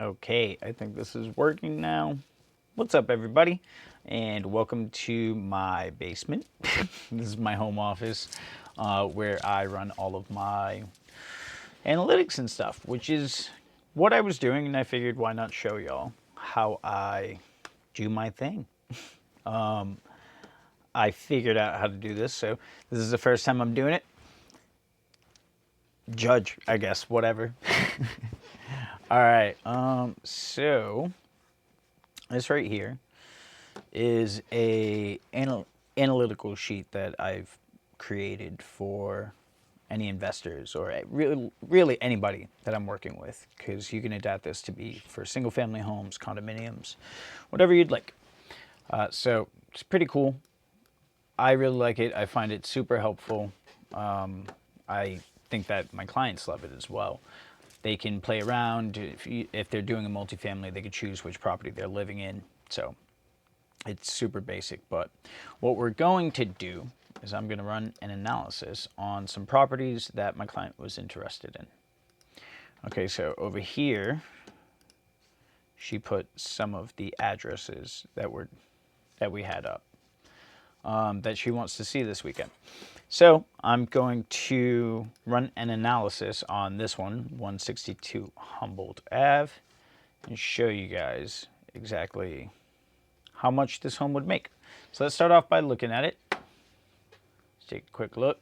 Okay, I think this is working now. What's up, everybody? And welcome to my basement. This is my home office where I run all of my analytics and stuff, which is what I was doing. And I figured, why not show y'all how I do my thing? I figured out how to do this, so this is the first time I'm doing it. Judge, I guess, whatever. All right, so this right here is a analytical sheet that I've created for any investors or really anybody that I'm working with, because you can adapt this to be for single family homes, condominiums, whatever you'd like. So it's pretty cool. I really like it. I find it super helpful. I think that my clients love it as well. They can play around. If they're doing a multifamily, they could choose which property they're living in. So it's super basic, but what we're going to do is I'm going to run an analysis on some properties that my client was interested in. Okay, so over here, she put some of the addresses that we had up that she wants to see this weekend. So I'm going to run an analysis on this one, 162 Humboldt Ave, and show you guys exactly how much this home would make. So let's start off by looking at it. Let's take a quick look.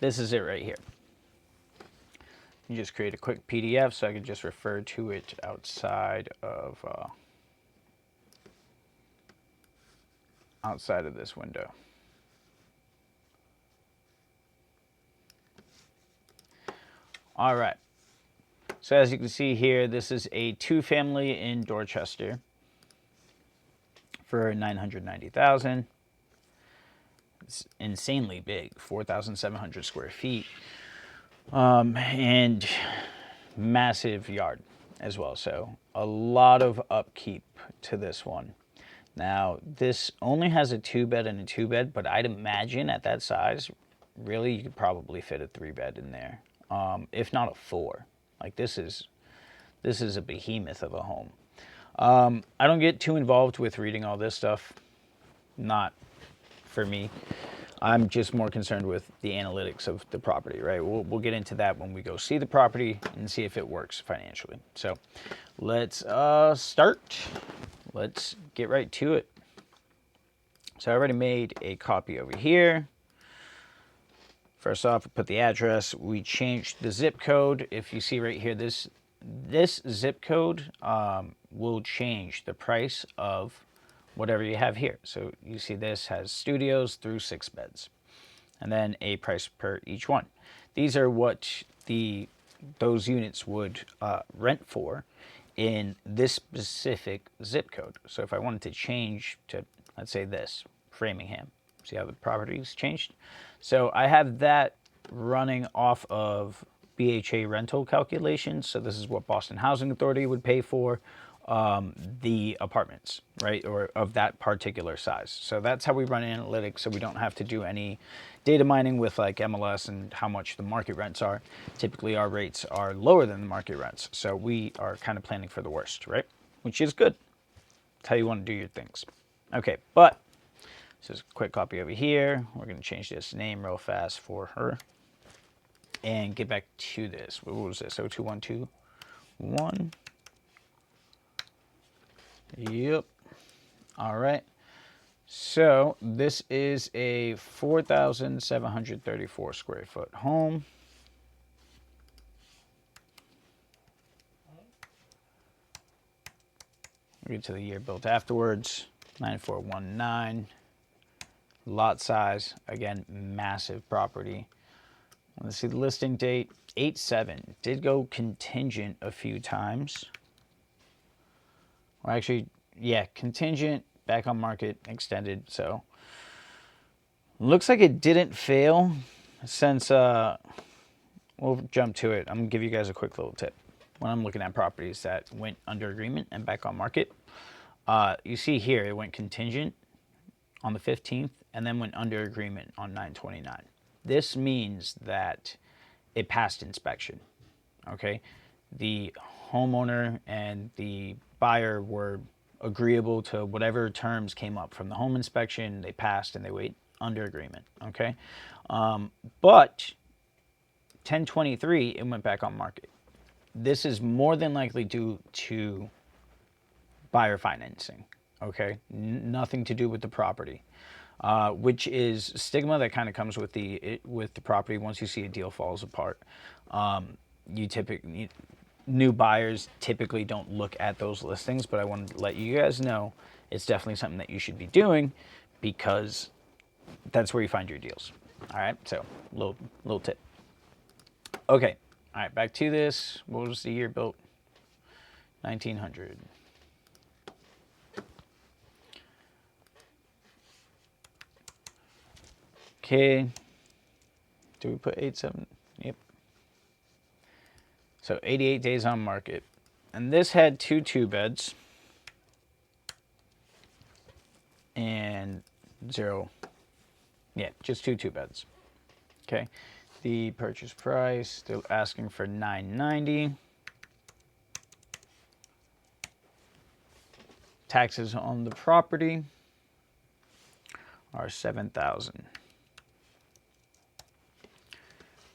This is it right here. You just create a quick PDF so I can just refer to it outside of this window. All right. So as you can see here, this is a two-family in Dorchester for $990,000. It's insanely big, 4,700 square feet, and massive yard as well. So a lot of upkeep to this one. Now, this only has a 2-bed and a 2-bed, but I'd imagine at that size, really, you could probably fit a 3-bed in there, if not a 4. Like this is a behemoth of a home. I don't get too involved with reading all this stuff. Not for me. I'm just more concerned with the analytics of the property, right? We'll get into that when we go see the property and see if it works financially. So let's start. Let's get right to it. So I already made a copy over here. First off, I put the address. We changed the zip code. If you see right here, this zip code will change the price of whatever you have here. So you see this has studios through 6 beds, and then a price per each one. These are what those units would rent for in this specific zip code. So if I wanted to change to, let's say this, Framingham, see how the property's changed? So I have that running off of BHA rental calculations. So this is what Boston Housing Authority would pay for the apartments, right, or of that particular size. So that's how we run analytics, so we don't have to do any data mining with like MLS and how much the market rents are. Typically our rates are lower than the market rents, so we are kind of planning for the worst, right, which is good. That's how you want to do your things. Okay, but this is a quick copy over here. We're going to change this name real fast for her and get back to this. What was this? 02121. Yep. All right. So this is a 4,734 square foot home. We'll get to the year built afterwards. 9419. Lot size, again, massive property. Let's see the listing date, 8/7. Did go contingent a few times. Or actually, yeah, contingent, back on market, extended. So looks like it didn't fail since, we'll jump to it. I'm going to give you guys a quick little tip. When I'm looking at properties that went under agreement and back on market, you see here it went contingent on the 15th and then went under agreement on 9/29. This means that it passed inspection. Okay, the homeowner and the buyer were agreeable to whatever terms came up from the home inspection. They passed and they wait under agreement. Okay, but 1023 it went back on market. This is more than likely due to buyer financing. Okay, nothing to do with the property. Which is stigma that kind of comes with the property. Once you see a deal falls apart, you typically new buyers typically don't look at those listings. But I wanted to let you guys know it's definitely something that you should be doing because that's where you find your deals. All right, so little tip. Okay, all right, back to this. What was the year built? 1900. Okay. Do we put 87? Yep. So 88 days on market. And this had 2 beds and 0. Yeah, just 2 beds. Okay. The purchase price, they're asking for $990. Taxes on the property are $7,000.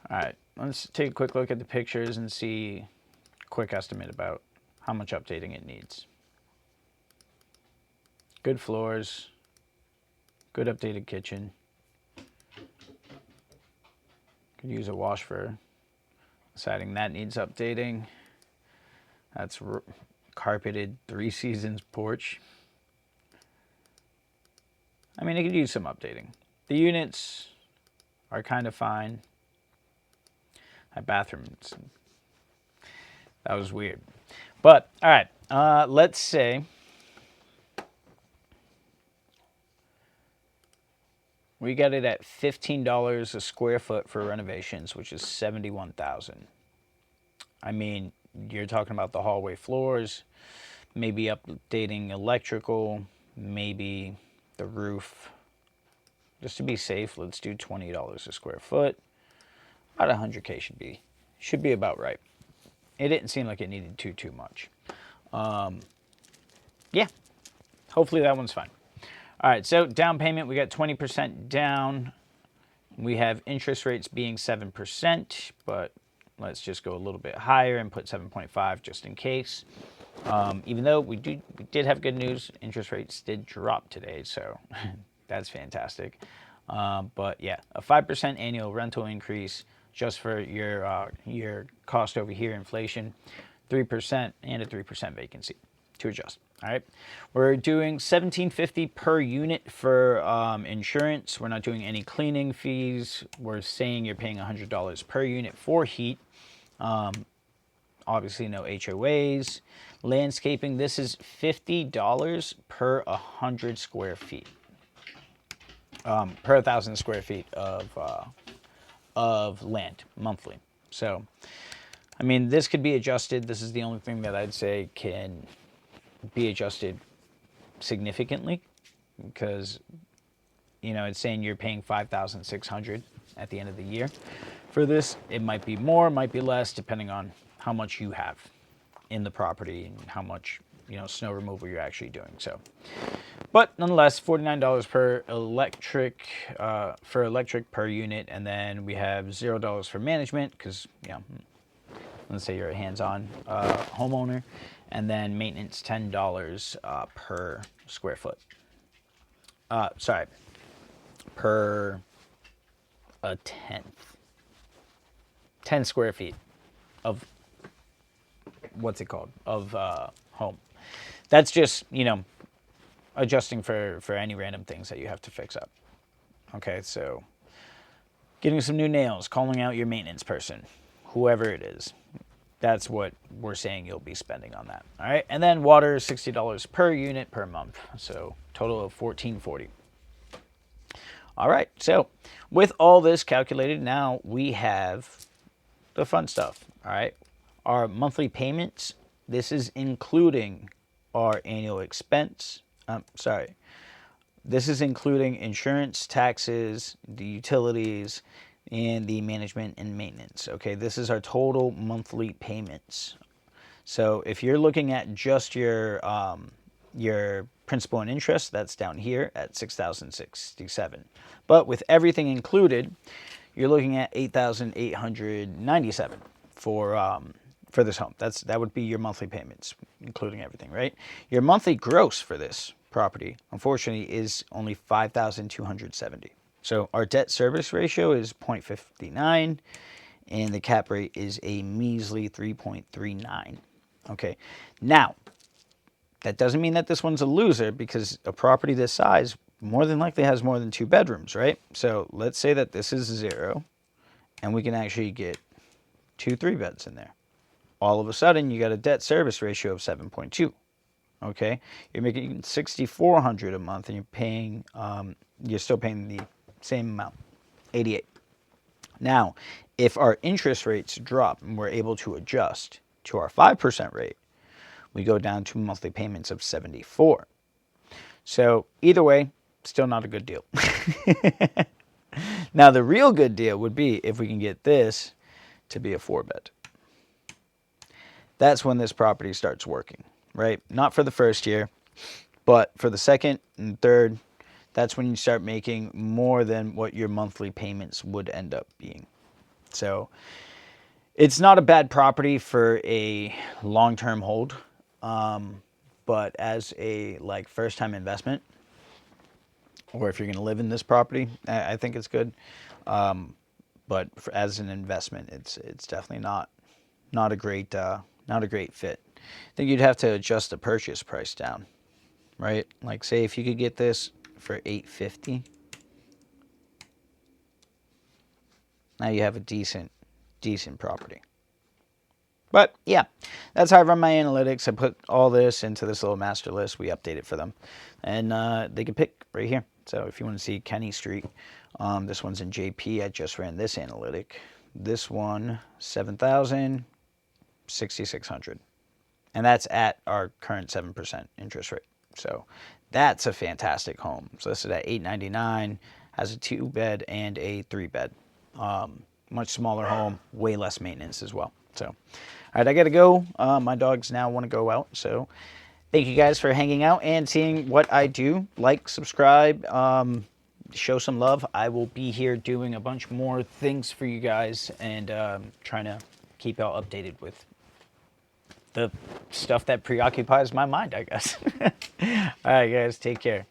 All right, let's take a quick look at the pictures and see a quick estimate about how much updating it needs. Good floors, good updated kitchen. Could use a wash for siding. That needs updating. That's carpeted 3 seasons porch. I mean, it could use some updating. The units are kind of fine. My bathroom, that was weird. But, all right, let's say we got it at $15 a square foot for renovations, which is $71,000. I mean, you're talking about the hallway floors, maybe updating electrical, maybe the roof. Just to be safe, let's do $20 a square foot. About $100K should be about right. It didn't seem like it needed too much. Yeah, hopefully that one's fine. All right, so down payment, we got 20% down. We have interest rates being 7%, but let's just go a little bit higher and put 7.5 just in case. Even though we did have good news, interest rates did drop today, so that's fantastic. But yeah, a 5% annual rental increase just for your cost over here, inflation, 3%, and a 3% vacancy to adjust. All right, we're doing $1,750 per unit for insurance. We're not doing any cleaning fees. We're saying you're paying $100 per unit for heat. Obviously, no HOAs. Landscaping, this is $50 per 100 square feet. Per 1,000 square feet of land monthly. So, I mean, this could be adjusted. This is the only thing that I'd say can be adjusted significantly because, you know, it's saying you're paying $5,600 at the end of the year for this. It might be more, might be less, depending on how much you have in the property and how much, you know, snow removal you're actually doing. So, but nonetheless, $49 per electric per unit, and then we have $0 for management because, you know, let's say you're a hands-on homeowner, and then maintenance $10 per square foot. Per a tenth, 10 square feet of what's it called of home. That's just, you know, adjusting for any random things that you have to fix up. Okay, so getting some new nails, calling out your maintenance person, whoever it is. That's what we're saying you'll be spending on that. All right, and then water is $60 per unit per month, so total of $1,440. All right, so with all this calculated, now we have the fun stuff. All right, our monthly payments. This is including our annual expense. This is including insurance, taxes, the utilities, and the management and maintenance. Okay, this is our total monthly payments. So if you're looking at just your principal and interest, that's down here at $6,067. But with everything included, you're looking at $8,897 for this home. That would be your monthly payments, including everything, right? Your monthly gross for this property, unfortunately, is only $5,270. So our debt service ratio is 0.59, and the cap rate is a measly 3.39. Okay, now that doesn't mean that this one's a loser, because a property this size more than likely has more than 2 bedrooms, right? So let's say that this is 0, and we can actually get 2 3-beds in there. All of a sudden, you got a debt service ratio of 7.2. Okay, you're making $6,400 a month, and you're still paying the same amount, 88. Now, if our interest rates drop and we're able to adjust to our 5% rate, we go down to monthly payments of 74. So either way, still not a good deal. Now, the real good deal would be if we can get this to be a 4-bed. That's when this property starts working, right? Not for the first year, but for the second and third, that's when you start making more than what your monthly payments would end up being. So it's not a bad property for a long-term hold, but as a first-time investment, or if you're going to live in this property, I think it's good. But as an investment, it's definitely not a great fit. I think you'd have to adjust the purchase price down, right? Like, say if you could get this for $850, now you have a decent property. But yeah, that's how I run my analytics. I put all this into this little master list. We update it for them, and they can pick right here. So if you want to see Kenny Street, this one's in JP. I just ran this analytic. This one, 7,000, 6,600, and that's at our current 7% interest rate. So that's a fantastic home. It's listed at $899, has a 2-bed and a 3-bed. Much smaller home, way less maintenance as well. So, all right, I got to go. My dogs now want to go out. So thank you guys for hanging out and seeing what I do. Like, subscribe, show some love. I will be here doing a bunch more things for you guys, and trying to keep y'all updated with the stuff that preoccupies my mind, I guess. All right, guys, take care.